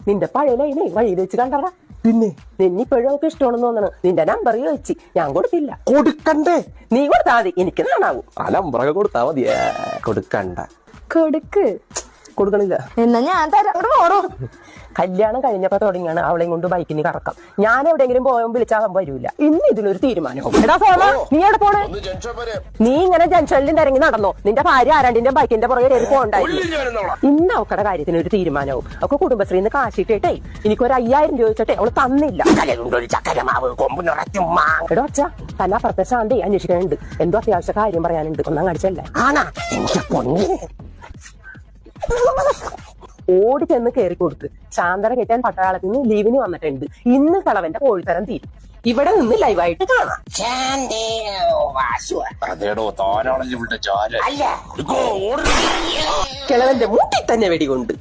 നിന്റെ പഴയ ലൈനെ വഴിയിൽ വെച്ച് കണ്ടടാ. പിന്നെ നിന്നിപ്പോഴും നമുക്ക് ഇഷ്ടമാണെന്ന് തോന്നണം. നിന്റെ നമ്പർ ചോദിച്ചു, ഞാൻ കൊടുത്തില്ല. കൊടുക്കണ്ടേ? നീ കൊടുത്താ മതി, എനിക്ക് നാണാവും. ആ നമ്പറൊക്കെ കൊടുത്താ മതിയേ. കൊടുക്കണ്ട. കൊടുക്കണില്ല എന്നാ ഞാൻ തരാം. പോടോ. കല്യാണം കഴിഞ്ഞപ്പോ തുടങ്ങിയാണ് അവളെയും കൊണ്ട് ബൈക്കിന് കറക്കം. ഞാൻ എവിടെയെങ്കിലും പോയാൽ വിളിച്ചാൽ വരൂല. ഇന്ന് ഇതിനൊരു തീരുമാനവും. എടാ സോമ, നീ എവിടെ പോണേ? നീ ഇങ്ങനെ ജംഗ്ഷനിൽ ഇറങ്ങി നടന്നോ? നിന്റെ ഭാര്യ ആരാണ്ടിന്റെ ബൈക്കിന്റെ പുറകെ കയറി പോകണ്ടായിരുന്നു. ഇന്ന് അവക്കടെ കാര്യത്തിന് ഒരു തീരുമാനവും. ഒക്കെ കുടുംബശ്രീന്ന് കാശിട്ടേ എനിക്കൊരു 5000 രൂപ ചോദിച്ചിട്ടെ അവള് തന്നില്ല. എടോ അച്ഛ, തന്നെ അപ്പുറത്തെ ശാന്തി അന്വേഷിക്കാനുണ്ട്. എന്തോ അത്യാവശ്യ കാര്യം പറയാനുണ്ട്. ഒന്നാം കാണിച്ചല്ലേ. ഓടി ചെന്ന് കയറി കൊടുത്ത് ശാന്തന കെട്ടാൻ പട്ടാളത്തിൽ നിന്ന് ലീവിന് വന്നിട്ടുണ്ട്. ഇന്ന് കളവന്റെ കോഴിത്തരം തീരും. ഇവിടെ നിന്ന് ലൈവായിട്ട് കാണാം. കിളവന്റെ മുട്ടിൽ തന്നെ വെടികൊണ്ട്